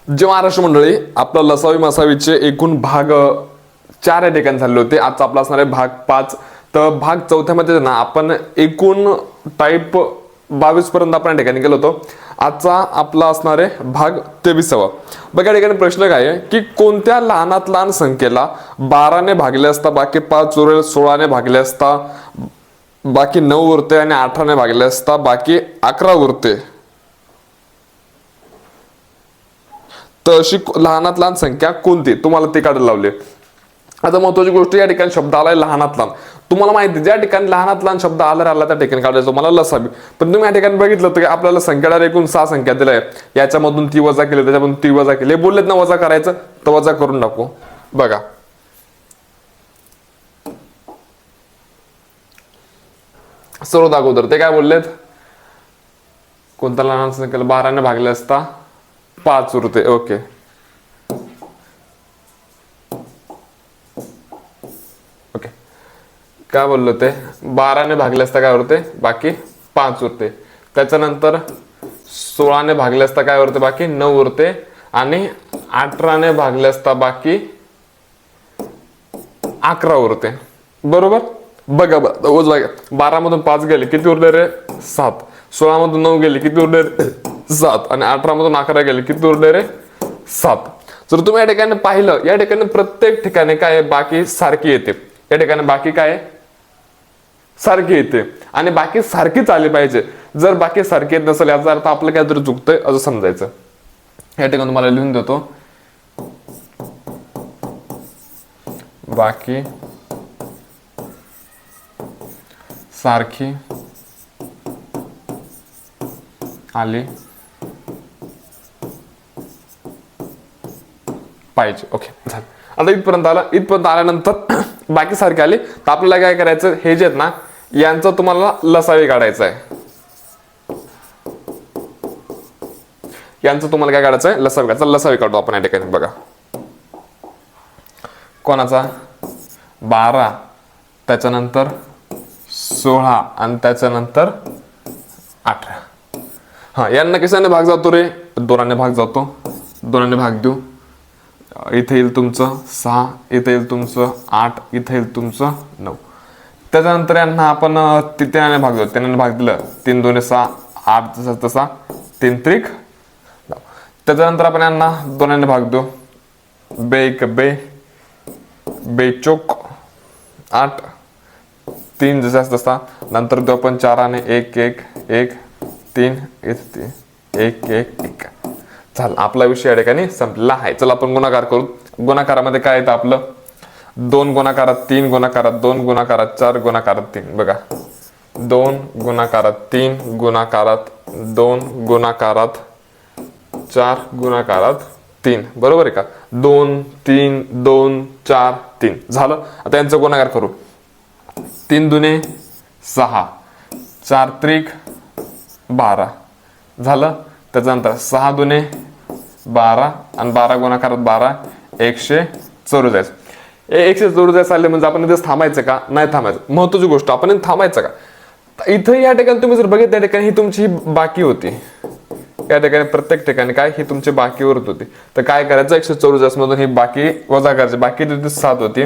जे महाराष्ट्र मंडळी, आपला लसावी मासावीचे एकूण भाग 4 या ठिकाणी झाले होते. आजचा आपला असणार आहे भाग 5. तर भाग 4मध्ये ना आपण एकूण टाईप 22 पर्यंत आपण या ठिकाणी गेलो होतो. आजचा आपला असणार आहे भाग 23वा. बघा या ठिकाणी प्रश्न काय आहे की कोणत्या लहानात लहान संख्येला 12 ने भागले असता बाकी 5 उरेल, 16 ने भागले असता बाकी 9 उरते आणि 18 ने भागले असता बाकी 11 उरते. तर अशी लहानात लहान संख्या कोणती, तुम्हाला ते काढायला लावले. आता महत्वाची गोष्ट, या ठिकाणी शब्द आलाय लहानात लहान. तुम्हाला माहिती ज्या ठिकाणी लहानात लहान शब्द आला त्या ठिकाणी काढायचं तुम्हाला लसावी. पण तुम्ही या ठिकाणी बघितलं होतं की आपल्याला संख्याला एकूण 6 संख्या दिल्या आहे. याच्यामधून ती वजा केली, त्याच्यामधून ती वजा केली. हे बोललेत ना वजा करायचं, तर वजा करून टाकू. बघा सर्व अगोदर ते काय बोललेत, कोणत्या लहान संख्येला 12 ने भागले असता 5 उरते. ओके, ओके काय बोललो ते, 12 ने भागले असता काय उरते बाकी 5 उरते. त्याच्यानंतर 16 ने भागले असता काय उरते बाकी 9 उरते. आणि 18 ने भागले असता बाकी 11 उरते. बरोबर. बघा 12 मधून 5 गेले किती उरले रे 7. 16 मधून 9 गेले किती उरले रे 7. आणि 18 मधून 11 गेले किती उरले रे 7. जर तुम्ही या ठिकाणी पाहिलं, या ठिकाणी प्रत्येक ठिकाणी काय बाकी सारखी येते. या ठिकाणी बाकी काय सारखी येते आणि बाकी सारखीच आली पाहिजे. जर बाकी सारखी येत नसेल याचा अर्थ आपलं काहीतरी चुकतंय असं समजायचं. या ठिकाणी तुम्हाला लिहून देतो, बाकी सारखी आली पाहिजे. ओके झालं. आता इथपर्यंत आला. इथपर्यंत आल्यानंतर बाकी सारखे आले तर आपल्याला काय करायचं, हे जे आहेत ना यांचं तुम्हाला लसावी काढायचं आहे. यांचं तुम्हाला काय काढायचं आहे, लसावी काढायचं. लसावी काढू आपण या ठिकाणी. बघा कोणाचा 12, त्याच्यानंतर 16 आणि त्याच्यानंतर 18. हा यांना कशाने भाग जातो रे, 2 ने भाग जातो. 2 ने भाग देऊ. इथे येईल तुमचं 6, इथे येईल तुमचं 8, इथे येईल तुमचं 9. त्याच्यानंतर यांना आपण 3 ने भाग देऊ. 3 ने भाग दिलं, 3 2 6, 8 जसा तसा 3 त्रिक 9. त्याच्यानंतर आपण यांना 2 ने भाग देऊ. बे 1 बे, बे चोक 8, 3 जसा तसा. नंतर देऊ आपण 4 ने 1 1 1 3 1 1 1. झालं, आपला विषय या ठिकाणी संपलेला आहे. चला आपण गुणाकार करू. गुणाकारामध्ये काय येतं आपलं, 2 गुणाकारात 3 गुणाकारात 2 गुणाकारात 4 गुणाकारात 3. बघा 2 गुणाकारात 3 गुणाकारात 2 गुणाकारात 4 गुणाकारात 3. बरोबर आहे का. 2 3 2 4 3 झालं. आता यांचा गुणाकार करू. 3 दुने 6, 4 त्रिक 12 झालं. त्याच्यानंतर 6 दुने 12 आणि 12 गुणाकारात 12 144. 144 आले म्हणजे आपण इथेच थांबायचं का, नाही थांबायचं. महत्वाची गोष्ट, आपण इथे थांबायचं का. इथे या ठिकाणी तुम्ही जर बघितलं त्या ठिकाणी ही तुमची बाकी होती. या ठिकाणी प्रत्येक ठिकाणी काय ही तुमची बाकी उरत होती. तर काय करायचं, 144 मधून ही बाकी वजा करायची. बाकी तिथे 7 होती.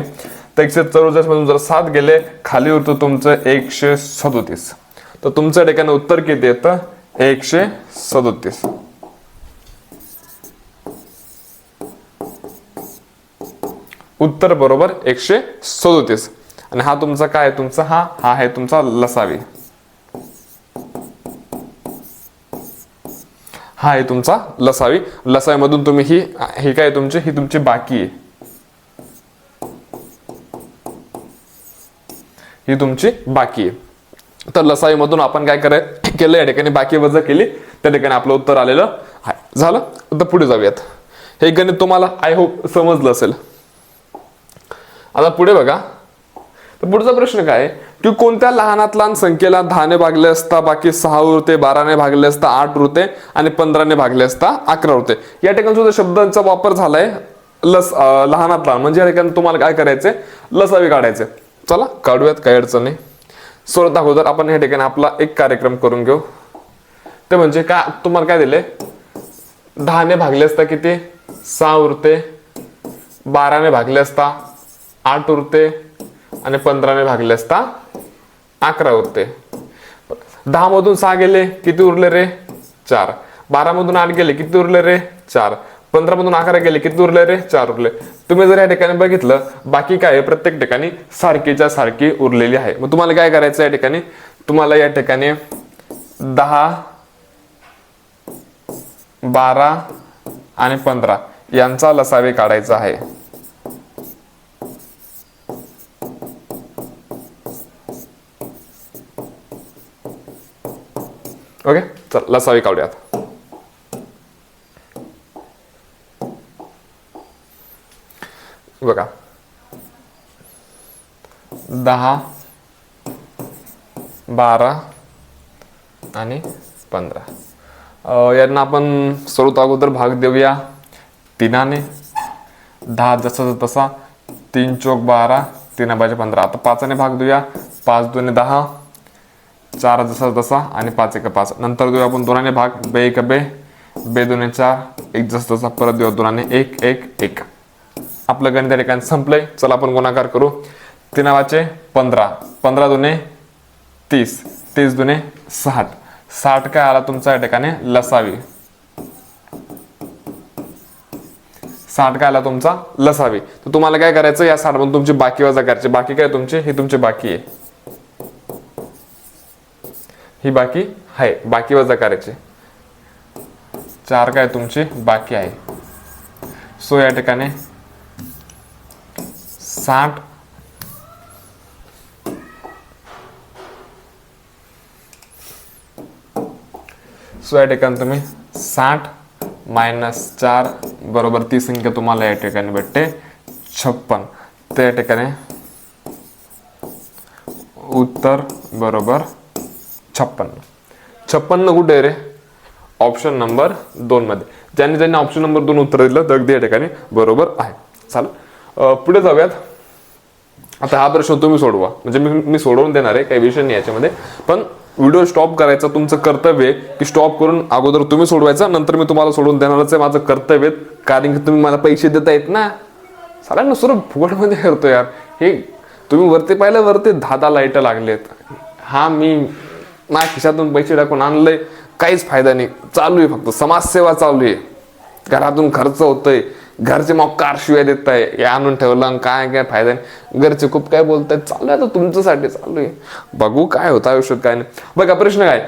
तर 144 मधून जर 7 गेले खाली उरतो तुमचं 137. तर तुमच्या ठिकाणी उत्तर किती येतं 137. उत्तर बरोबर 137. आणि हा तुमचा काय आहे, तुमचा हा आहे तुमचा लसावी. हा आहे तुमचा लसावी. लसावी मधून तुम्ही ही काय तुमची, ही तुमची बाकी आहे. ही तुमची बाकी आहे. तर लसावी मधून आपण काय केलं, या ठिकाणी बाकी वजा केली. त्या ठिकाणी आपलं उत्तर आलेलं आहे. झालं. आता पुढे जाऊयात. हे गणित तुम्हाला आय होप समजलं असेल. आता पुढे बघा. तर पुढचा प्रश्न काय की कोणत्या लहानात लहान संख्येला 10 ने भागले असता बाकी 6 उरते, 12 ने भागले असता 8 उरते आणि 15 ने भागले असता 11 उरते. या ठिकाणी सुद्धा शब्दांचा वापर झालाय लहानात लहान. म्हणजे या ठिकाणी तुम्हाला काय करायचंय, लसावी काढायचे. चला काढूयात, काही अडचण नाही. सर्वात अगोदर आपण या ठिकाणी आपला एक कार्यक्रम करून घेऊ. ते म्हणजे काय, तुम्हाला काय दिले, 10 ने भागले असता किती 6 उरते, 12 ने भागले असता 8 उरते आणि 15 ने भागले असता 11 उरते. 10 मधून 6 गेले किती उरले रे 4. 12 मधून 8 गेले किती उरले रे 4. 15 मधून 11 गेले किती उरले रे 4 उरले. तुम्ही जर या ठिकाणी बघितलं बाकी काय आहे प्रत्येक ठिकाणी सारखीच्या सारखी उरलेली आहे. मग तुम्हाला काय करायचं या ठिकाणी, तुम्हाला या ठिकाणी 10, 12 आणि 15 यांचा लसावी काढायचा आहे. ओके, चल लसावी काढूयात. बघा 10, 12 आणि 15 यांना आपण सर्वात अगोदर भाग देऊया 3 ने. 10 जसा तसा, 3 चौक 12, 3 बाजे 15. आता 5 ने भाग देऊया. 5 2 10, 4 जसा तसा आणि 5 1 5. नंतर देऊया आपण 2 ने भाग, बे 1 बे, बे 2 4, 1 जसा तसा, परत देऊया 2 ने 1 1 1. आपलं गणित या ठिकाणी संपलंय. चला आपण गुणाकार करू. 3 वाचे 15, 15 2 30, 30 2 60. 60 काय आला तुमचा या ठिकाणी लसावी. 60 काय आला तुमचा लसावी. तर तुम्हाला काय करायचं, या 60 मधून तुमची बाकी वजा करायची. बाकी काय तुमची, ही तुमची बाकी आहे, ही बाकी आहे, बाकी वजा करायची. 4 काय तुमची बाकी आहे. सो या ठिकाणी 60 सो या ठिकाणी तुम्ही 60 - 4 बरोबर ती संख्या तुम्हाला या ठिकाणी भेटते 56. त्या ठिकाणी उत्तर बरोबर 56. 56 कुठे आहे रे, ऑप्शन नंबर 2 मध्ये. ज्यांनी ऑप्शन नंबर 2 उत्तर दिलं तर अगदी या ठिकाणी बरोबर आहे. चालेल, पुढे जाऊयात. आता हा प्रश्न तुम्ही सोडवा, म्हणजे मी सोडवून देणार आहे, काही विषय नाही याच्यामध्ये. पण व्हिडिओ स्टॉप करायचा तुमचं कर्तव्य आहे, की स्टॉप करून अगोदर तुम्ही सोडवायचा, नंतर मी तुम्हाला सोडून देणारच आहे, माझं कर्तव्य आहे. कारण की तुम्ही मला पैसे देता येत ना, सगळ्यांना सुरू फुकटमध्ये करतो यार. हे तुम्ही वरती पाहिलं, वरती 10 लाईट लागलेत. हा मी माझ्या खिशातून पैसे टाकून आणलंय, काहीच फायदा नाही. चालू आहे फक्त समाजसेवा चालू आहे. घरातून खर्च होतोय, घरचे मग कार शिवाय देत आहे, हे आणून ठेवलं काय काय फायदा नाही. घरचे खूप काय बोलतायत, चालू आहे आता तुमच्यासाठी चालू आहे. बघू काय होतं आयुष्यात काय नाही. बघा प्रश्न काय,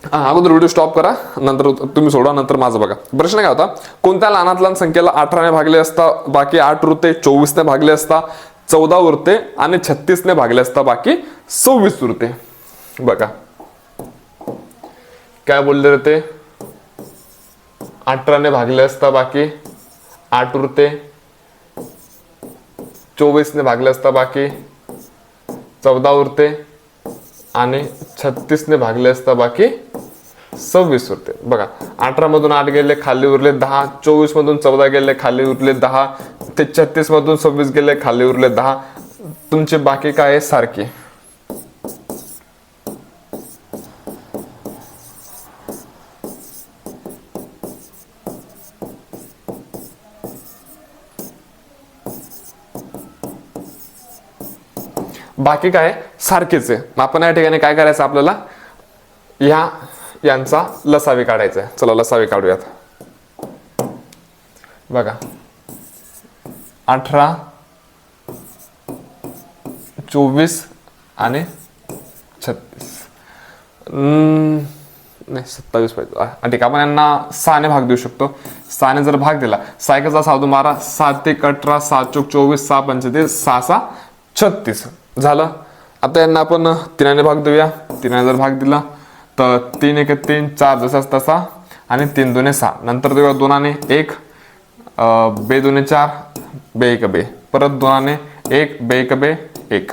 अगोदर व्हिडिओ स्टॉप करा, नंतर तुम्ही सोडा, नंतर माझं बघा. प्रश्न काय होता, कोणत्या लहानात लहान संख्येला 18 ने भागले असता बाकी 8 उरते, 24 ने भागले असता 14 उरते आणि 36 ने भागले असता बाकी 26 उरते. बघा काय बोलले रे ते, 18 ने भागले असता बाकी 8 उरते, 24 ने भागले असता बाकी 14 उरते आणि 36 ने भागले असता बाकी 26 उरते. बघा 18 मधून 8 गेले खाली उरले 10, 24 मधून 14 गेले खाली उरले 10, ते 36 मधून 26 गेले खाली उरले 10. तुमचे बाकी काय आहे, सारखे. बाकी काय सारखेच आहे. आपण या ठिकाणी काय करायचं, आपल्याला यांचा लसावी काढायचा आहे. चला लसावी काढूयात. बघा 18, 24 आणि 36 नाही 27 पाहिजे. ठीक, आपण यांना 6 ने भाग देऊ शकतो. 6 ने जर भाग दिला, 6 × 6 = 12, 7 × 1 = 18, 7 × 24, 6 × 35, 6 × 6 = 36 झालं. आता यांना आपण 3 ने भाग देऊया. 3 ने जर भाग दिला तर 3 × 1 = 3, 4 जसाच तसा आणि 3 × 2 = 6. नंतर देऊया 2 ने 1, बे 2 = 4, बे 1 बे, परत 2 ने 1, बे 1 बे 1.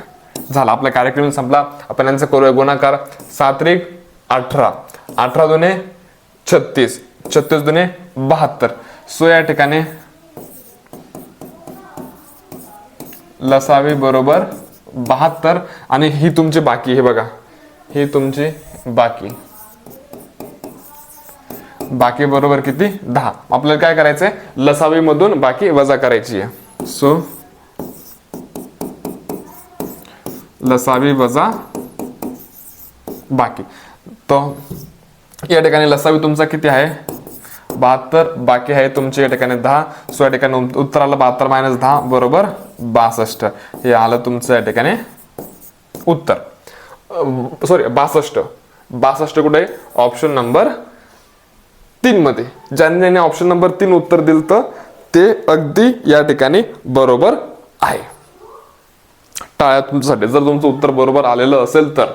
झाला, आपला कार्यक्रम संपला. आपण यांचा करूया गुणाकार. 7 × 1 = 18, 18 2 = 36, 36 2 = 72. सो या ठिकाणी लसावी बरोबर 72. आणि ही तुमची बाकी, हे बघा ही तुमची बाकी. बाकी बरोबर किती 10. आपल्याला काय करायचंय लसावी मधून बाकी वजा करायची आहे. सो लसावी वजा बाकी. तो या ठिकाणी लसावी तुमचा किती आहे 72, बाकी आहे तुमची या ठिकाणी 10. सो या ठिकाणी उत्तर आलं 72 - 10 बरोबर 62. हे आलं तुमचं या ठिकाणी उत्तर. सॉरी 62. 62 कुठे ऑप्शन नंबर 3 मध्ये. ज्यांनी ऑप्शन नंबर 3 उत्तर दिलं तर ते अगदी या ठिकाणी बरोबर आहे. टाळ्या तुमच्यासाठी. जर तुमचं उत्तर बरोबर आलेलं असेल तर,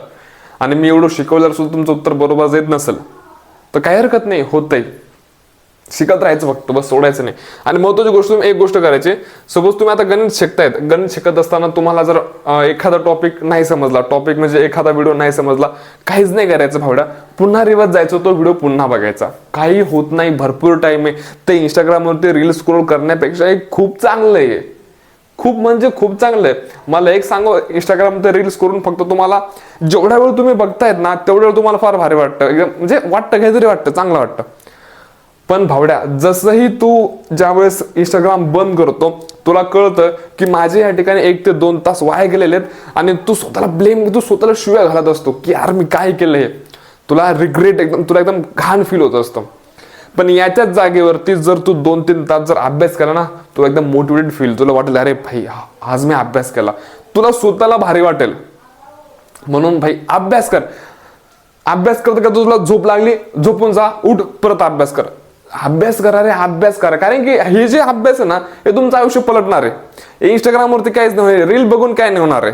आणि मी एवढं शिकवल्यावर सुद्धा तुमचं उत्तर बरोबर येत नसेल तर काही हरकत नाही, होतंय. शिकत राहायचं फक्त, बस सोडायचं नाही. आणि महत्त्वाची गोष्ट तुम्ही एक गोष्ट करायची. सपोज तुम्ही आता गणित शिकतायत, गणित शिकत असताना तुम्हाला जर एखादा टॉपिक नाही समजला, टॉपिक म्हणजे एखादा व्हिडिओ नाही समजला, काहीच नाही करायचं भावड्या, पुन्हा रिवर्स जायचं, तो व्हिडिओ पुन्हा बघायचा. काही होत नाही, भरपूर टाइम आहे. ते इंस्टाग्रामवरती रील स्क्रोल करण्यापेक्षा एक खूप चांगलं आहे, खूप म्हणजे खूप चांगलं आहे. मला एक सांगू, इंस्टाग्राममध्ये रील्स करून फक्त तुम्हाला जेवढा वेळ तुम्ही बघतायत ना तेवढा वेळ तुम्हाला फार भारी वाटतं, एकदम म्हणजे वाटतं काहीतरी वाटतं, चांगलं वाटतं. पण भावड्या जसंही तू ज्यावेळेस इंस्टाग्राम बंद करतो तुला कळतं की माझे या ठिकाणी 1 ते 2 तास वाया गेलेले आहेत, आणि तू स्वतःला ब्लेम, तू स्वतःला शिव्या घालत असतो की यार मी काय केलं हे. तुला रिग्रेट, एकदम तुला एकदम घाण फील होत असतं. पण याच्याच जागेवरती जर तू 2-3 तास जर अभ्यास केला ना, तुला एकदम मोटिवेटेड फील, तुला वाटेल अरे भाई आज मी अभ्यास केला, तुला स्वतःला भारी वाटेल. म्हणून भाई अभ्यास कर. अभ्यास करता करता तुला झोप लागली, झोपून जा, उठ, परत अभ्यास कर. अभ्यास करा रे, अभ्यास करा. कारण की हे जे अभ्यास आहे ना हे तुमचं आयुष्य पलटणार आहे. इंस्टाग्रामवरती काहीच नाही, रील बघून काय नाही होणार आहे,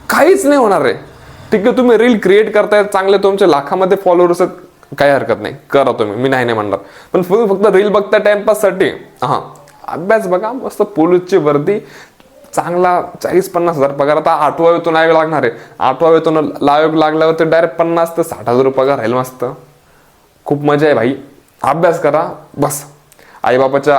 काहीच नाही होणार आहे. ठीक आहे, तुम्ही रील क्रिएट करताय, चांगले तुमच्या लाखामध्ये फॉलोअर्स आहेत, काही हरकत नाही, करा तुम्ही, मी नाही म्हणणार. पण फक्त रील बघता टाइमपास साठी, हा अभ्यास बघा. मस्त पोलीसची वर्दी, चांगला 40-50 हजार पगार. आता 8वा वेतन आयोग लागणार आहे, 8वा वेतन आयोग लागल्यावर ते डायरेक्ट 50 ते 60 हजार पगार राहील. मस्त, खूप मजा आहे भाई. अभ्यास करा बस. आईबापाच्या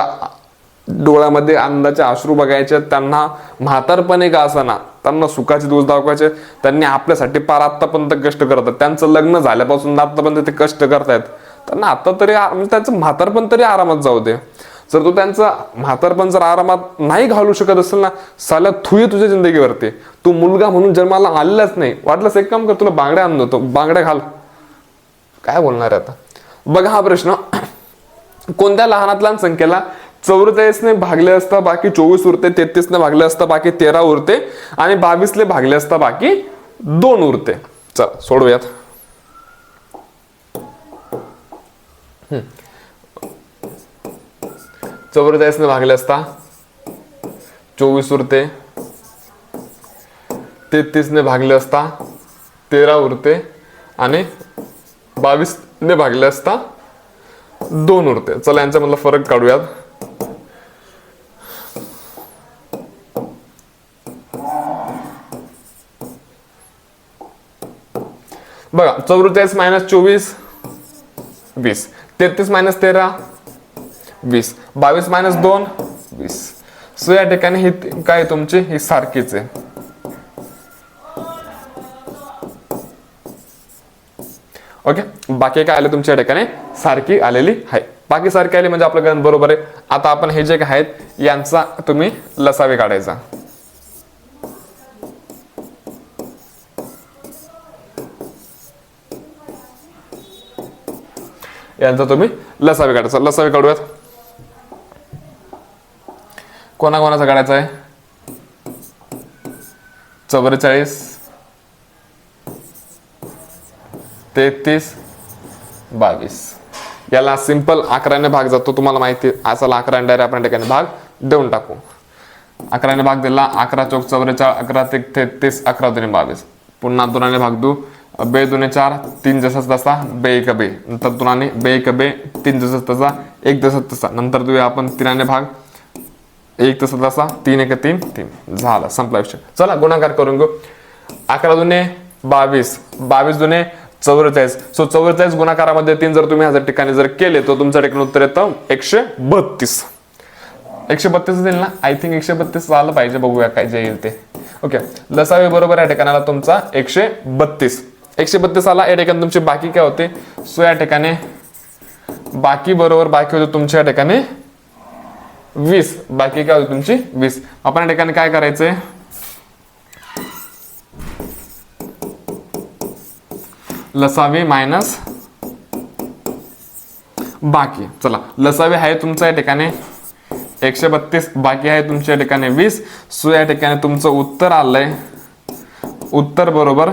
डोळ्यामध्ये आनंदाचे अश्रू बघायचे, त्यांना म्हातारपणे का असाना त्यांना सुखाचे दिवस दाखवायचे. त्यांनी आपल्यासाठी पार आत्तापर्यंत कष्ट करतात, त्यांचं लग्न झाल्यापासून आत्तापर्यंत ते कष्ट करतायत. त्यांना आता तरी त्यांचं म्हातारपण तरी आरामात जाऊ दे. जर तू त्यांचं म्हातारपण जर आरामात नाही घालू शकत असेल ना, साला थुये तुझ्या जिंदगीवरती. तू मुलगा म्हणून जन्माला आलेलाच नाही, वाटलंच एक काम कर, तुला बांगड्या आणून देतो, बांगड्या घाल. काय बोलणार आहे आता. बघा हा प्रश्न, कोणत्या लहानात लहान संख्येला 44 ने भागले असता बाकी 24 उरते, 33 ने भागले असता बाकी 13 उरते, आणि 22 ने भागले असता बाकी 2 उरते. चला सोडूयात. 44 ने भागले असता 24 उरते, 33 ने भागले असता 13 उरते, आणि 22 ने भागले असता 2 उरते. चला यांच्यामधला फरक काढूयात. बघा 44 - 24 20, 33 - 13 20, 22 - 2 20. सो या ठिकाणी ही काय तुमची ही सारखीच आहे. ओके, बाकी काय आले तुमच्या ठिकाणी सारखी आलेली आहे. बाकी सारखी आली म्हणजे आपलं गणित बरोबर आहे. आता आपण हे जे काय आहेत यांचा तुम्ही लसावे काढायचा. यांचा तुम्ही लसावे काढायचा. लसावे काढूयात. कोणाकोणाचा काढायचा आहे. 44, 33, 22. याला सिंपल 11ने भाग जातो, तुम्हाला माहिती आहे. असाला 11 डायरेक्ट आपण ठिकाणी भाग देऊन टाकू. 11ने भाग दिला, 11 चौक 44, 11 तिक 33, 11 दुने 22. पुन्हा 2ने भाग दू, 2 दुने 4, 3 जसाच तसा, 2 1 2. नंतर 2ने 2 1 2, 3 जसाच तसा, 1 जसाच तसा. नंतर देऊया आपण 3ने भाग, 1 तसा तसा, 3 1 3 3. झाला, संपला विषय. चला गुणाकार करून घेऊ. 11 दुने 22, 22 दुने 44. सो 44 गुणाकारामध्ये 3 जर तुम्ही ह्या ठिकाणी जर केले तर तुमच्या ठिकाणी उत्तर येतं 132. 132 देईल ना, आय थिंक 132 आलं पाहिजे, बघूया काय जे येईल ते. ओके, लसावे बरोबर या ठिकाणाला तुमचा 132. 132 आला. या ठिकाणी तुमची बाकी काय होते. सो या ठिकाणी बाकी बरोबर बाकी होते तुमच्या या ठिकाणी 20, बाकी काय होती तुमची 20. आपण या ठिकाणी काय करायचंय, लसावी मायनस बाकी. चला लसावी आहे तुमचं या ठिकाणी 132, बाकी आहे तुमच्या ठिकाणी 20. सो या ठिकाणी तुमचं उत्तर आलंय, उत्तर बरोबर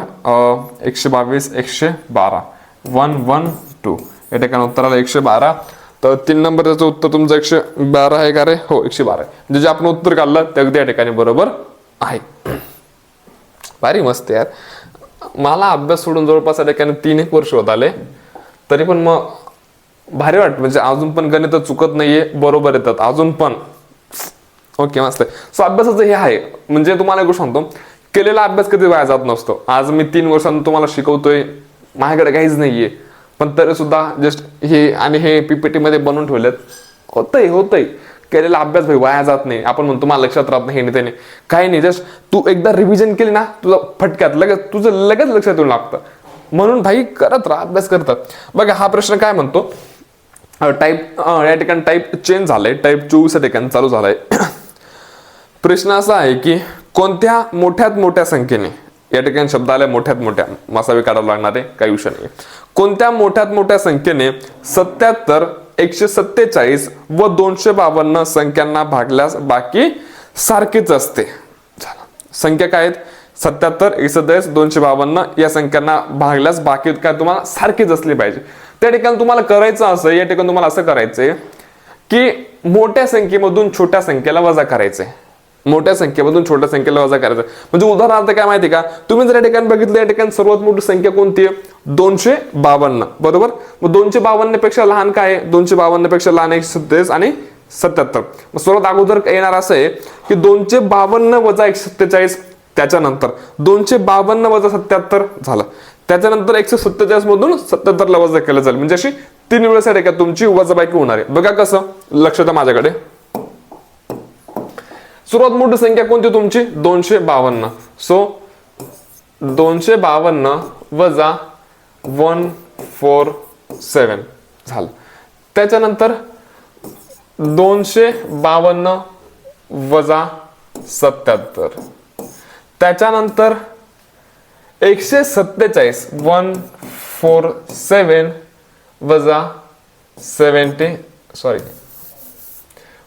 122 112 112. या ठिकाणी उत्तर आलं 112. तर 3 नंबरचं उत्तर तुमचं 112 आहे का रे? हो 112 आहे. म्हणजे जे आपण उत्तर काढलं ते अगदी या ठिकाणी बरोबर आहे. भारी मस्त यार. मला अभ्यास सोडून जवळपास या ठिकाणी 3-1 वर्ष होत आले, तरी पण मग भारी वाटत. म्हणजे अजून पण गणित चुकत नाहीये, बरोबर येतात अजून पण. ओके मस्त. सो अभ्यासाचं हे आहे. म्हणजे तुम्हाला एक गोष्ट सांगतो, केलेला अभ्यास कधी वाया जात नसतो. आज मी 3 वर्षांनी तुम्हाला शिकवतोय, माझ्याकडे काहीच नाहीये, पण तरी सुद्धा जस्ट हे आणि हे पीपीटी मध्ये बनवून ठेवलेत. होतंय केलेला अभ्यास भाई वाया जात नाही. आपण म्हणतो मला लक्षात राहत नाही, हे त्याने काही नाही. जस्ट तू एकदा रिव्हिजन केली ना, तुझा फटक्यात तुझं लगेच लक्षात येऊन लागतं. म्हणून भाई करत राहा, अभ्यास करतात. बघा हा प्रश्न काय म्हणतो, टाईप या ठिकाणी टाईप चेंज झालाय, टाईप 24 या ठिकाणी चालू झालाय. प्रश्न असा आहे की कोणत्या मोठ्यात मोठ्या संख्येने, या ठिकाणी शब्द आले मोठ्यात मोठ्या, मसावी काढावं लागणार आहे, काही विषय नाही. कोणत्या मोठ्यात मोठ्या संख्येने 77 147 व 252 संख्यांना भागल्यास बाकी सारखीच असते. संख्या काय आहेत? 77 147 252 या संख्यांना भागल्यास बाकी काय तुम्हाला सारखीच असली पाहिजे. त्या ठिकाणी तुम्हाला करायचं असं, या ठिकाणी तुम्हाला असं करायचंय की मोठ्या संख्येमधून छोट्या संख्येला वजा करायचंय. मोठ्या संख्येमधून छोट्या संख्येला वजा करायचं. म्हणजे उदाहरणार्थ काय माहिती का, तुम्ही जर या ठिकाणी बघितलं, या ठिकाणी सर्वात मोठी संख्या कोणती आहे? 252 बरोबर. मग 252 पेक्षा लहान काय आहे? 252 पेक्षा लहान 147 आणि 77. मग सर्वात अगोदर येणार असं आहे की 252 वजा 147, त्याच्यानंतर 252 वजा 77 झालं, त्याच्यानंतर 147 मधून 77 ला वजा केलं जाईल. म्हणजे अशी 3 वेळेस आहे का तुमची वजाबाकी होणार आहे. बघा कसं, लक्ष द्या माझ्याकडे. सर्वात मोठी संख्या कोणती तुमची? 252. सो 252 वजा 147 झालं. त्याच्यानंतर 252 वजा 77, त्याच्यानंतर 147 147 वजा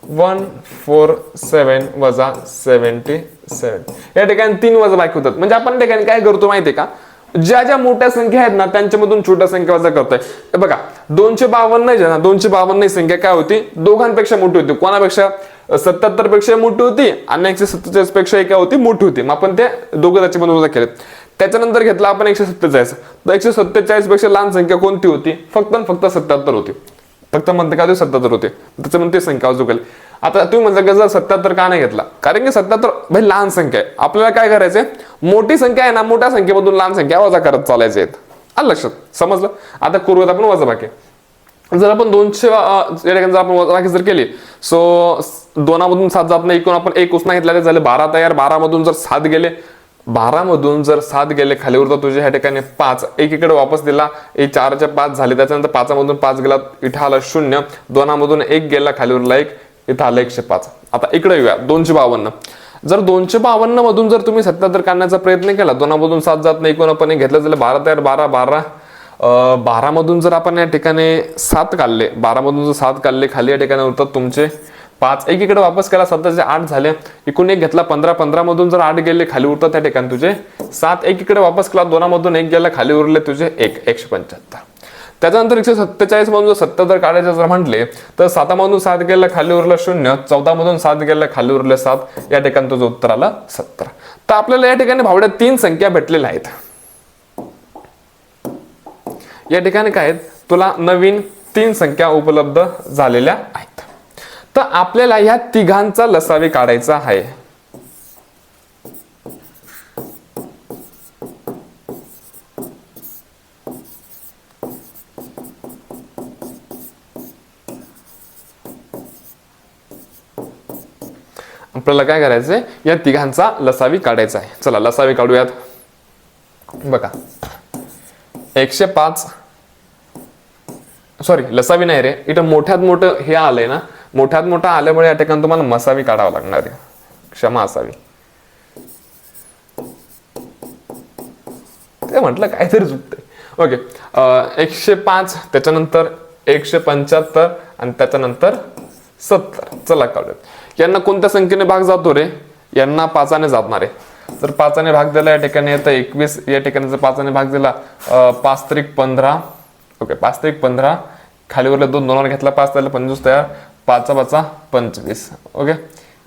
147 वजा 77. या ठिकाणी 3 वजा बाकी होतात. म्हणजे आपण ठिकाणी काय करतो माहितीये का, ज्या मोठ्या संख्या आहेत ना त्यांच्यामधून छोट्या संख्या वजा करतोय. बघा 252 जे ना, 252 संख्या काय होती? दोघांपेक्षा मोठी होती. कोणापेक्षा? 77 पेक्षा मोठी होती आणि 147 पेक्षा काय होती? मोठी होती. मग आपण ते दोघं त्याच्यामधून वजा केले. त्याच्यानंतर घेतला आपण 147. तर 147 पेक्षा लहान संख्या कोणती होती? फक्त 77 होती. फक्त म्हणते का 77 होते, त्याच्यामध्ये संख्या वाजू गेली. आता तुम्ही म्हणता की जर 77 का नाही घेतला? कारण की 77 भाई लहान संख्या आहे. आपल्याला काय करायचंय, मोठी संख्या आहे ना, मोठ्या संख्येमधून लहान संख्या वजा करत चालायचे आहेत. आलं लक्षात? समजलं? आता करूयात आपण वजाबाकी. जर आपण 200 जर आपण वजाबाकी जर केली, सो 2 मधून 7 जात नाही, इकडून आपण 1 उसना घेतला, ते झाले 12 तयार. 12 मधून जर 7 गेले, 12 मधून जर 7 गेले खाली उरतात तुझे ह्या ठिकाणी 5, एकीकडे वापस दिला, 4च्या 5 झाले. त्याच्यानंतर 5 मधून 5 गेला, इथं आला 0. 2 मधून 1 गेला, खाली उरला 1, इथं आलं 105. आता इकडे येऊया 252. जर 252 मधून जर तुम्ही 77 काढण्याचा प्रयत्न केला, 2 मधून 7 जात नाही, कोण आपण घेतलं झालं 12 तयार. 12 मधून जर आपण या ठिकाणी 7 काढले, 12 मधून जर 7 काढले, खाली या ठिकाणी उरतात तुमचे 5, एकीकडे वापस केला 7चे 8 झाले. एकूण 1 घेतला 15, 15 मधून जर 8 गेले, खाली उरतात त्या ठिकाणी तुझे 7, एकीकडे वापस केला, 2 मधून 1 गेला, खाली उरले तुझे 175. त्याच्यानंतर 147 मधून जर 77 काढायचे जर म्हटले, तर 7 मधून 7 गेला, खाली उरलं 0. 14 मधून 7 गेला, खाली उरले 7. या ठिकाणी तुझं उत्तर आलं 70. तर आपल्याला या ठिकाणी भावड्या 3 संख्या भेटलेल्या आहेत. या ठिकाणी काय आहेत, तुला नवीन 3 संख्या उपलब्ध झालेल्या आहेत. तर आपल्याला ह्या तिघांचा लसावी काढायचा आहे. आपल्याला काय करायचंय, या तिघांचा लसावी काढायचा आहे. चला लसावी काढूयात. बघा 105 सॉरी लसावी नाही रे, इथं मोठ्यात मोठं हे आलंय ना, मोठ्यात मोठं आल्यामुळे या ठिकाणी तुम्हाला मसावी काढावं लागणार आहे, क्षमा असावी. ते म्हटलं काहीतरी चुकतंय. ओके, 105 त्याच्यानंतर 175 आणि त्याच्यानंतर 70. चला काढूयात. यांना कोणत्या संख्येने भाग जातो रे? यांना 5ने जाणार आहे. जर 5ने भाग दिला या ठिकाणी येतं 21. या ठिकाणी जर 5ने भाग दिला 5 त्रिक 15. ओके, 5 त्रिक 15. खालीवरले 2 दोनावर घेतला 5 त्याला 25 तयार. 5 5 25. ओके,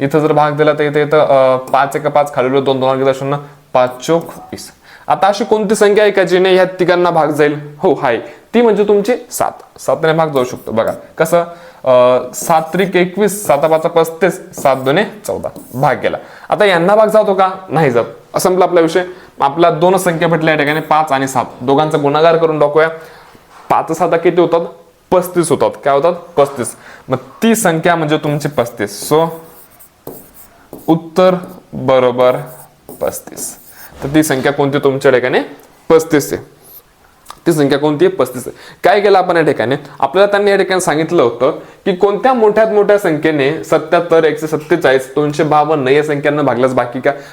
इथं जर भाग दिला तर इथे येतं 5 1 5. खालीवर 2 दोनावर घेतला 0. 5 चौक 20. आता अशी कोणती संख्या आहे का जिने ह्या तिघांना भाग जाईल? हो हाय, ती म्हणजे तुमची 7. 7ने भाग जाऊ शकतो. बघा कसं, 7 त्रिक 21. 7 5 35. 7 2 14. भाग गेला. आता यांना भाग जातो का? नाही जात. संपला आपला विषय. आपल्या 2 संख्या भेटल्या या ठिकाणी 5 आणि 7. दोघांचा गुणाकार करून टाकूया. 5 7 किती होतात? 35 होतात. काय होतात? 35. मग ती संख्या म्हणजे तुमची 35. सो उत्तर बरोबर 35. तर ती संख्या कोणती तुमच्या ठिकाणी? 35 आहे. ती संख्या कोणती? 35 आहे. काय केलं आपण या ठिकाणी? आपल्याला त्यांनी या ठिकाणी सांगितलं होतं की कोणत्या मोठ्यात मोठ्या संख्येने 77 147 252 या संख्यांना भागल्यास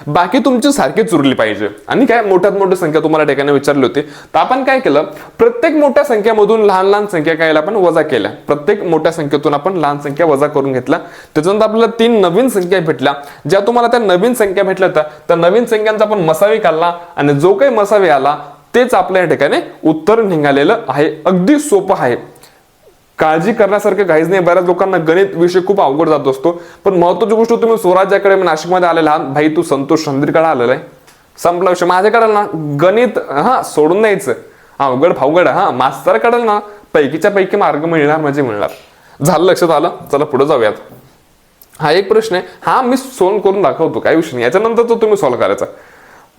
बाकी तुमची सारखीच उरली पाहिजे. आणि काय मोठ्यात मोठी संख्या तुम्हाला ठिकाणी विचारली होती. तर आपण काय केलं? प्रत्येक मोठ्या संख्येमधून लहान लहान संख्या काय आपण वजा केल्या. प्रत्येक मोठ्या संख्येतून आपण लहान संख्या वजा करून घेतल्या. त्याच्यानंतर आपल्याला 3 नवीन संख्या भेटल्या. ज्या तुम्हाला त्या नवीन संख्या भेटल्या त्या नवीन संख्यांचा आपण मसावी काढला आणि जो काही मसावी आला तेच आपल्या या ठिकाणी उत्तर निघालेलं आहे. अगदी सोपं आहे, काळजी करण्यासारखं काहीच नाही. बऱ्याच लोकांना गणित विषय खूप अवघड जात असतो. पण महत्वाची गोष्ट, तुम्ही स्वराज्याकडे नाशिकमध्ये आलेला भाई, तू संतोष शंदीरकडे आलेला आहे, संपला विषय. माझ्याकडे ना गणित सोडून द्यायचं, अवघड फावगड मास्तरकडे ना पैकीच्या पैकी मार्ग मिळणार म्हणजे मिळणार. झालं, लक्षात आलं? चला पुढे जाऊयात. हा एक प्रश्न आहे, मी सोल्व करून दाखवतो, काही विषय नाही. याच्यानंतर तो तुम्ही सॉल्व्ह करायचा.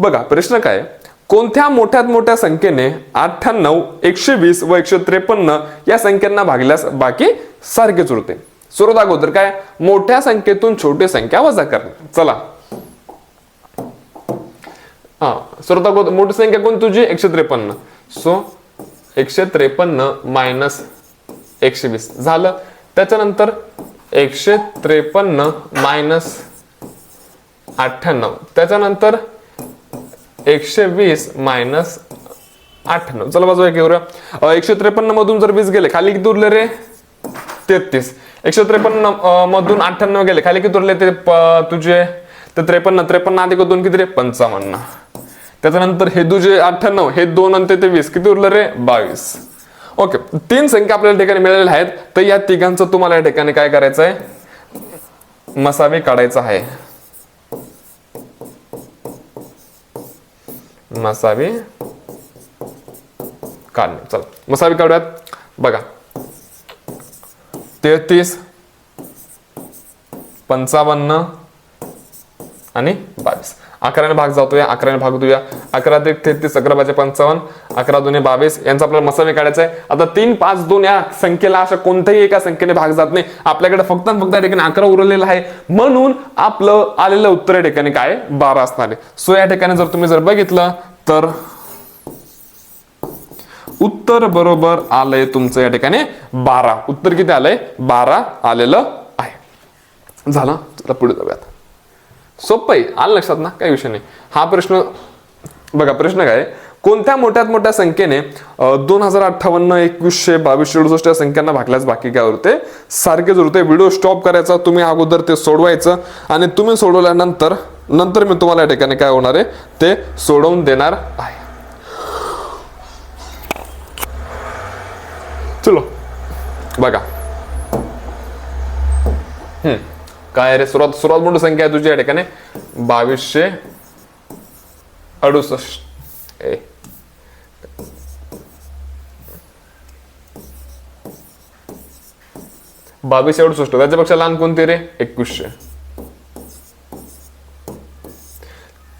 बघा प्रश्न काय, कोणत्या मोठ्यात मोठ्या संख्येने 98 120 व 153 या संख्यांना भागल्यास बाकी सारखेच उरते? सुरुवात अगोदर काय, मोठ्या संख्येतून छोटी संख्या वजा करणे. चला सुरुवात अगोदर मोठी संख्या कोणती तुझी? 153. सो 153 मायनस 120 झालं. त्याच्यानंतर 153 मायनस 98. त्याच्यानंतर 120 मायनस 98. चला बाजूला घेऊया. 153 मधून जर 20 गेले खाली किती उरले रे? 33. 153 मधून 98 गेले खाली किती उरले? ते तुझे 53 अधिक 2 किती रे? 55. त्याच्यानंतर हे तुझे 98, हे 2 आणि ते 20 किती उरलं रे? 22. ओके, 3 संख्या आपल्याला ठिकाणी मिळालेल्या आहेत. तर या तिघांचं तुम्हाला या ठिकाणी काय करायचं आहे? मसावी काढायचा आहे. मसावी काढणे. चला मसावी काढूयात. बघा 33 55 आणि 22. 11ने भाग जातोय. 11ने भाग देऊया. 11 अधिक 33 11 5 55 11 2 22 यांचा आपल्याला मसावी काढायचा आहे. आता 3 5 2 या संख्येला अशा कोणत्याही एका संख्येने भाग जात नाही. आपल्याकडे फक्त या ठिकाणी 11 उरलेला आहे, म्हणून आपलं आलेलं उत्तर या ठिकाणी काय? 12 असणार आहे. सो या ठिकाणी जर तुम्ही बघितलं तर उत्तर बरोबर आलंय तुमचं या ठिकाणी 12. उत्तर किती आलंय? 12 आलेलं आहे. झालं. चला पुढे जाऊयात. सोपं आहे, आलं लक्षात ना? काही विषय नाही. हा प्रश्न बघा, प्रश्न काय, कोणत्या मोठ्यात मोठ्या संख्येने 2058 2100 2200 68 या संख्यांना भागल्यास बाकी काय उरते? सारखेच उरते. व्हिडिओ स्टॉप करायचा, तुम्ही अगोदर ते सोडवायचं आणि तुम्ही सोडवल्यानंतर मी तुम्हाला या ठिकाणी काय होणार आहे ते सोडवून देणार आहे. चलो बघा, काय रे? सुरुवात मोठी संख्या आहे तुझी या ठिकाणी 2268. 2268. त्याच्यापेक्षा लहान कोणती रे? 2100.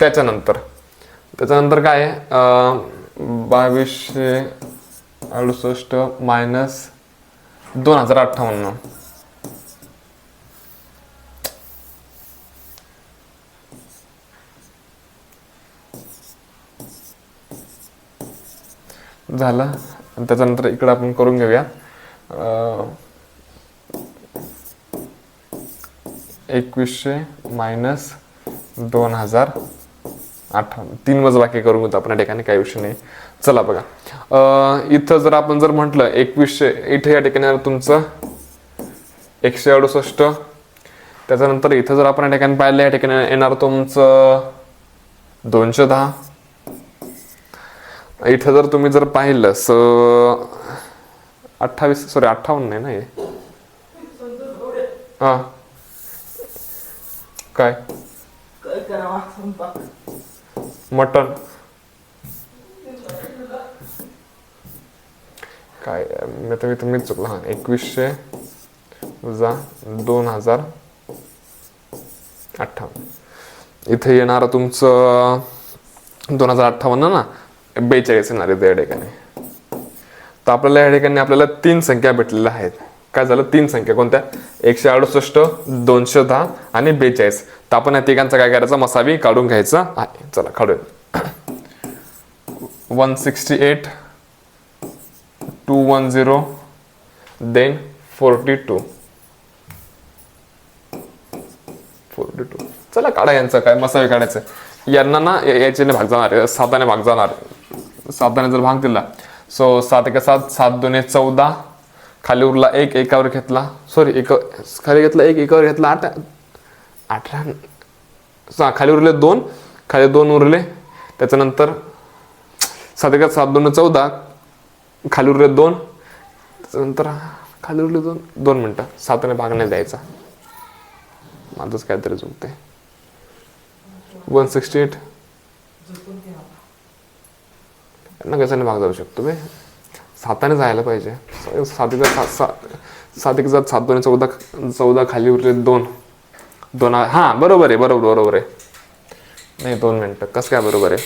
त्याच्यानंतर काय आहे? 2268 मायनस 2058. झालं. त्याच्यानंतर इकडे आपण करून घेऊया 2100 मायनस 2058, 3 वजबाकी करून घेतो आपण या ठिकाणी, काही विषय नाही. चला बघा, इथं जर आपण जर म्हटलं 2100, इथे या ठिकाणी तुमचं 168, त्याच्यानंतर इथं जर आपण या ठिकाणी पाहिलं या ठिकाणी येणार तुमचं 210. इथं जर तुम्ही जर पाहिलं 58 नाही ना हे, हा काय मटन काय मी चुकलो. हा 2100 वजा 2058, इथे येणार तुमचं 2058 ना 42 येणार आहे या ठिकाणी. तर आपल्याला या ठिकाणी आपल्याला 3 संख्या भेटलेल्या आहेत. काय झालं, 3 संख्या कोणत्या, 168, 210 आणि 42. तर आपण या तिघांचा काय करायचं, मसावी काढून घ्यायचा आहे. चला काढूया. 168, 210, देन 42. चला काढा यांचं काय मसावी काढायचं. यांना ना याच्याने भाग जाणार आहे, 7ने भाग जाणार. 7ने जर भाग दिला, सो 7 1 7, 7 2 14, खाली उरला 1, एकावर घेतला, सॉरी खाली घेतला 1, एकावर घेतला 18, खाली उरले 2, खाली 2 उरले. त्याच्यानंतर 7 1 7 2 14, खाली उरले 2, त्याच्यानंतर खाली उरले 2 मिनिटं, 7ने भाग नाही द्यायचा, माझंच काहीतरी चुकते. 168 यांना कशाने भाग जाऊ शकतो बे, 7ने जायला पाहिजे. 7 1 7 1 7 2 14, खाली उरले 2, हा बरोबर आहे, बरोबर आहे. नाही 2 मिनिटं, कसं काय बरोबर आहे.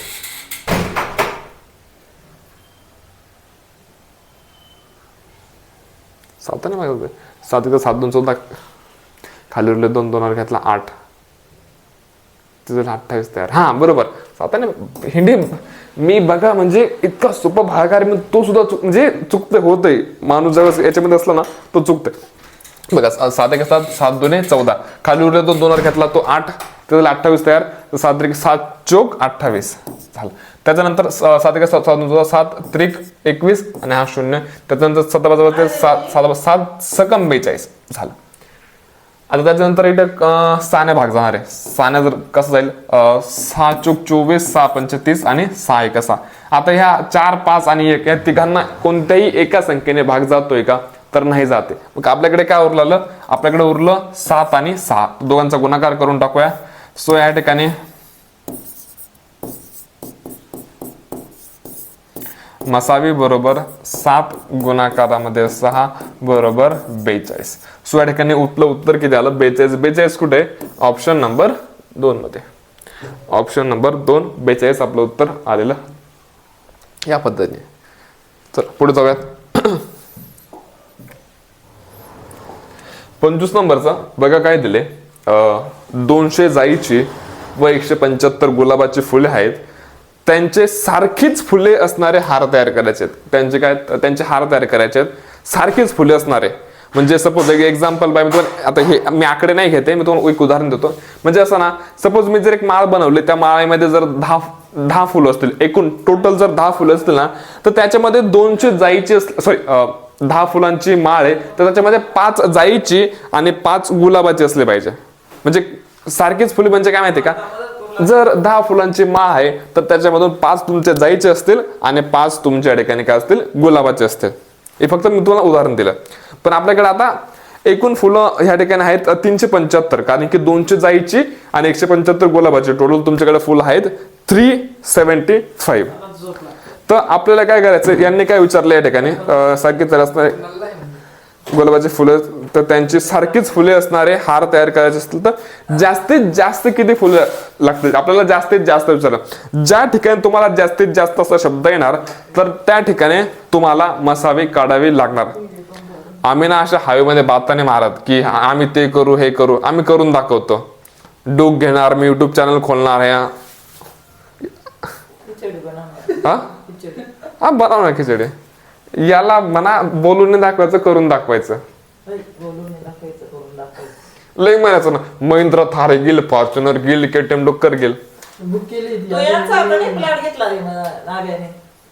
7ने भाग 7 1 7 2 14, खाली उरले 2, 2 घेतला 8, तिथं 28 तयार. हा बरोबर, 7ने हिंदी मी बघा म्हणजे इतका सोपा भागाकार मी तो सुद्धा म्हणजे चुकते होतंय. माणूस जेव्हा याच्यामध्ये असला ना तो चुकते. बघा 7 1 7 7 2 14, खाली उरले 2, 2 घेतला तो 8, तिथं 28 तयार. 7 3 7 चोक 28 झालं. त्याच्यानंतर 7 1 7 7 7 3 21 आणि हा 0. त्याच्यानंतर 7 7 सकम 42 झालं. आता त्याच्यानंतर इथे 6ने भाग जाणार आहे. 6ने जर कसं जाईल, 6 चोक 24, 6 35 आणि 6 1 6. आता ह्या 4 5 आणि 1 या तिघांना कोणत्याही एका संख्येने भाग जातोय का, तर नाही जाते. मग आपल्याकडे काय उरलं, आपल्याकडे उरलं 7 आणि 6, दोघांचा गुणाकार करून टाकूया. सो या ठिकाणी मसावी बरोबर 7 गुणाकारामध्ये 6 बरोबर 42. सो या ठिकाणी उत्तर किती आलं, 42. 42 कुठे, ऑप्शन नंबर 2 मध्ये. ऑप्शन नंबर 2 42 आपलं उत्तर आलेलं या पद्धतीने. चल पुढे जाऊयात. 25 नंबरचा बघा काय दिले, 200 जाईची व 175 गुलाबाची फुले आहेत, त्यांचे सारखीच फुले असणारे हार तयार करायचे आहेत. त्यांचे हार तयार करायचे आहेत, सारखीच फुले असणारे. म्हणजे सपोज एक एक्झाम्पल बाय, आता हे मी आकडे नाही घेते, मी तुम्हाला एक उदाहरण देतो. म्हणजे असं ना, सपोज मी जर एक माळ बनवली, त्या माळेमध्ये जर 10 फुलं असतील, एकूण टोटल जर 10 फुलं असतील ना, तर त्याच्यामध्ये 200 जाईची 10 फुलांची माळ आहे, तर त्याच्यामध्ये 5 जाईची आणि 5 गुलाबाची असले पाहिजे. म्हणजे सारखीच फुले म्हणजे काय माहिती का, जर 10 फुलांची माळ आहे तर त्याच्यामधून 5 तुमच्या जाईचे असतील आणि 5 तुमच्या ठिकाणी काय असतील, गुलाबाचे असतील. हे फक्त मी तुम्हाला उदाहरण दिलं. पण आपल्याकडे आता एकूण फुलं ह्या ठिकाणी आहेत 375, कारण की 200 जाईची आणि 175 गुलाबाची, टोटल तुमच्याकडे फुलं आहेत 375. तर आपल्याला काय करायचं, यांनी काय विचारलं या ठिकाणी, सारखीच असणारे गुलाबाची फुलं, तर त्यांची सारखीच फुले असणारे हार तयार करायचे असतील तर जास्तीत जास्त किती फुलं लागतील, आपल्याला जास्तीत जास्त विचारलं. ज्या ठिकाणी तुम्हाला जास्तीत जास्त असा शब्द येणार तर त्या ठिकाणी तुम्हाला मसावी काढावी लागणार. आम्ही ना अशा हवेमध्ये बाताने मारत की आम्ही ते करू हे करू, आम्ही करून दाखवतो. डोक घेणार, मी युट्यूब चॅनल खोलणार आहे, हा बनवणार खिचडी. याला म्हणा बोलून नाही दाखवायचं, करून दाखवायचं. लय म्हणायचं ना, महिंद्रा थार गेल, फॉर्च्युनर गेल, केटीएम डोकर गेल. बुक केली तो यांचा आपण एक प्लॅट घेतला रे नाव्याने.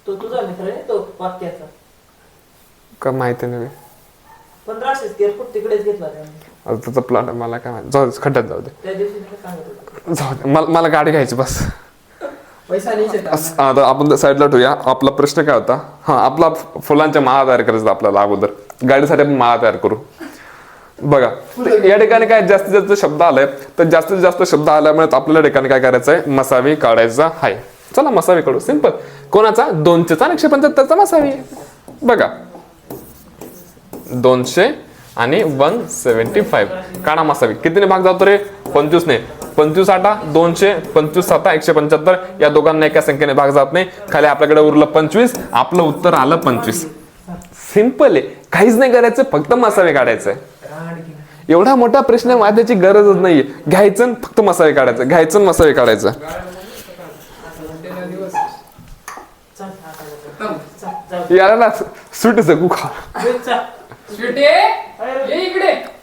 तो तुझा मित्र आहे तो वाक्याचा. का माहिती नाही. 1500 स्क्वेअर फूट तिकडेच घेतला रे. आता त्याचा प्लॉट मला काय माहिती. जाऊ दे, खड्ड्यात जाऊ दे. त्या दिवशी मी सांगत होतो. जाऊ दे, मला गाडी घ्यायची बस. पैसा नाही आता आपण साईडला ठेवूया. आपला प्रश्न काय होता? हा, आपला फुलांच्या माळा तयार करायचा आपल्याला अगोदर. गाडीसाठी आपण माळा तयार करू. बघा या ठिकाणी काय जास्तीत जास्त शब्द आलाय, तर जास्तीत जास्त शब्द आल्यामुळे आपल्या ठिकाणी काय करायचंय? मसावी काढायचा आहे. चला मसावी काढू. सिंपल. कोणाचा? 200चा आणि 175चा मसावी. बघा 200 आणि 175 काढा मसावी. कितीने भाग जातो रे? 25 ने. 25 8 200, 25 7 175. या दोघांना एका संख्येने भाग जात नाही. खाली आपल्याकडे उरलं 25. आपलं उत्तर आलं 25. सिंपल आहे, काहीच नाही करायचं, फक्त मसावे काढायचंय. एवढा मोठा प्रश्न वाचायची गरजच नाहीये. घ्यायचं फक्त मसावे काढायचं, घ्यायचं मसावे काढायचं. याला सुट सकू खा.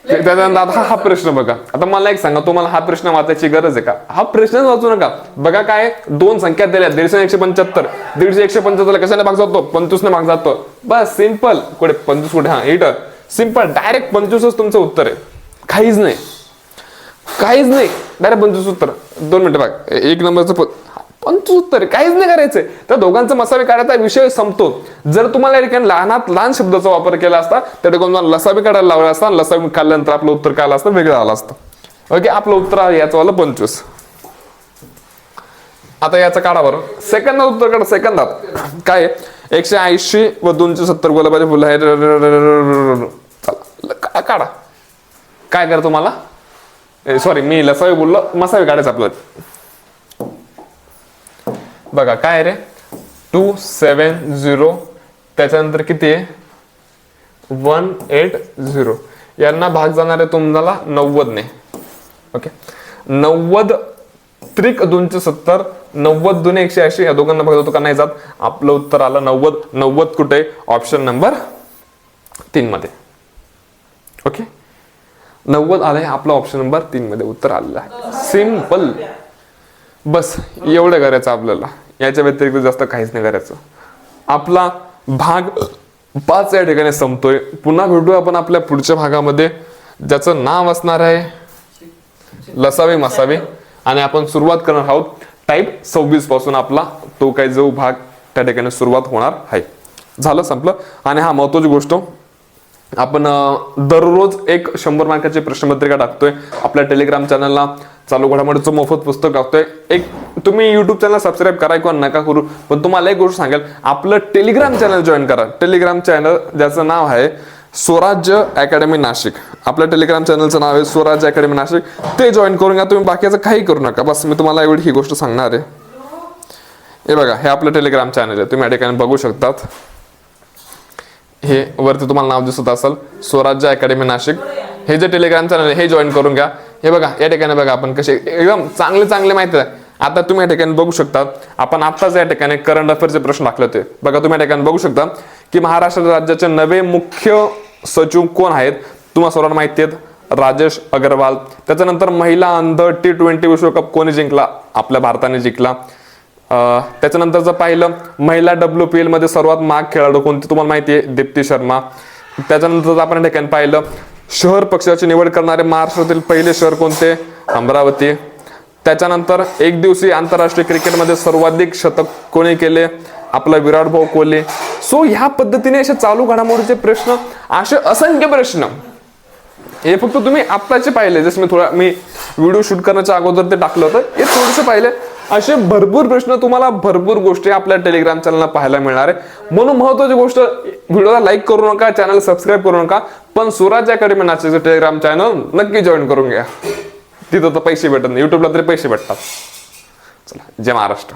त्याच्यानंतर हा प्रश्न बघा. आता मला एक सांगा, तुम्हाला हा प्रश्न वाचायची गरज आहे का? हा प्रश्नच वाचू नका. बघा काय दोन संख्या दिल्या, 150 आणि 175. 150 175 कशाने भाग जातो? 25 ने भाग जातो. बस सिंपल. कुठे 25 कुठे? हा इथं सिंपल. डायरेक्ट 25च तुमचं उत्तर आहे. काहीच नाही, काहीच नाही. डायरेक्ट 25 उत्तर. 2 मिनिटं बघ. 1 नंबरचं 25 उत्तर. काहीच नाही करायचंय. त्या दोघांचा मसावी काढायचा विषय संपतो. जर तुम्हाला या ठिकाणी लहानात लहान शब्दाचा वापर केला असता, त्या ठिकाणी तुम्हाला लसावी काढायला लावला असता. लसावी काढल्यानंतर आपलं उत्तर काय आलं असतं? वेगळं आलं असतं. ओके, आपलं उत्तर आहे याचं वाला 25. आता याचं काढा बरं. सेकंदात उत्तर काढा. सेकंदात काय? 180 व 270 गुलाबाचे फुलं आहे. चला काढा. काय करा तुम्हाला? सॉरी, मी लसावी बोललो, मसावी काढायचं आपलं. बघा काय रे? 270. त्याच्यानंतर किती आहे? 180. यांना भाग जाणार आहे तुम्हाला 90 ने. ओके, 90 त्रिक 270, 90 2 180. या दोघांना भाग जातो का? नाही जात. आपलं उत्तर आलं 90. 90 कुठे? ऑप्शन नंबर 3 मध्ये. ओके, 90 आलंय. आपलं ऑप्शन नंबर 3 मध्ये उत्तर आलेलं आहे. सिंपल. बस एवढं करायचं आपल्याला. याच्या व्यतिरिक्त जास्त काहीच नाही करायचं. आपला भाग 5 या ठिकाणी संपतोय. पुन्हा भेटू आपण आपल्या पुढच्या भागामध्ये, ज्याचं नाव असणार आहे लसावी मसावी. आणि आपण सुरुवात करणार आहोत टाईप 26 पासून. आपला तो काही जो भाग त्या ठिकाणी सुरुवात होणार आहे. झालं, संपलं. आणि हा महत्वाची गोष्ट, आपण दररोज एक 100 मार्काची प्रश्नपत्रिका टाकतोय आपल्या टेलिग्राम चॅनलला. चालू घडामोडीचं मोफत पुस्तक टाकतोय. एक तुम्ही युट्यूब चॅनल सबस्क्राईब करा किंवा नका करू, पण तुम्हाला एक गोष्ट सांगेल, आपलं टेलिग्राम चॅनल जॉईन करा. टेलिग्राम चॅनल ज्याचं नाव आहे स्वराज्य अकॅडमी नाशिक. आपल्या टेलिग्राम चॅनलचं नाव आहे स्वराज्य अकॅडमी नाशिक. ते जॉईन करून घ्या. तुम्ही बाकीचं काही करू नका. बस मी तुम्हाला एवढी ही गोष्ट सांगणार आहे. हे बघा, हे आपलं टेलिग्राम चॅनल आहे. तुम्ही या ठिकाणी बघू शकतात. हे वरती तुम्हाला नाव दिसत असेल, स्वराज्य अकॅडमी नाशिक. हे जे टेलिग्राम चॅनल आहे हे जॉईन करून घ्या. हे बघा या ठिकाणी बघा आपण कसे एकदम चांगले चांगले माहिती आहे. आता तुम्ही या ठिकाणी बघू शकता, आपण आत्ताच या ठिकाणी करंट अफेअरचे प्रश्न टाकले होते. बघा तुम्ही या ठिकाणी बघू शकता की महाराष्ट्र राज्याचे नवे मुख्य सचिव कोण आहेत? तुम्हाला सर्वांना माहिती आहेत, राजेश अग्रवाल. त्याच्यानंतर महिला अंडर T20 विश्वकप कोणी जिंकला? आपल्या भारताने जिंकला. त्याच्यानंतर जर पाहिलं, महिला WPL मध्ये सर्वात महाग खेळाडू कोणती? तुम्हाला माहिती आहे, दीप्ती शर्मा. त्याच्यानंतर आपण या ठिकाणी पाहिलं, शहर पक्षाची निवड करणारे महाराष्ट्रातील पहिले शहर कोणते? अमरावती. त्याच्यानंतर एक दिवसीय आंतरराष्ट्रीय क्रिकेटमध्ये सर्वाधिक शतक कोणी केले? आपला विराट भाऊ कोहली. सो ह्या पद्धतीने असे चालू घडामोडीचे प्रश्न, असे असंख्य प्रश्न, हे फक्त तुम्ही आत्ताचे पाहिले. जसं मी व्हिडिओ शूट करण्याच्या अगोदर ते टाकलं होतं, हे थोडेसे पाहिले. असे भरपूर प्रश्न, तुम्हाला भरपूर गोष्टी आपल्या टेलिग्राम चॅनलला पाहायला मिळणार आहे. म्हणून महत्वाची गोष्ट, व्हिडिओला लाईक करू नका, चॅनल सबस्क्राईब करू नका, पण स्वराज्य अकॅडमी नाशिकचं टेलिग्राम चॅनल नक्की जॉईन करून घ्या. तिथं तर पैसे भेटत नाही, युट्यूबला तरी पैसे भेटतात. चला, जय महाराष्ट्र.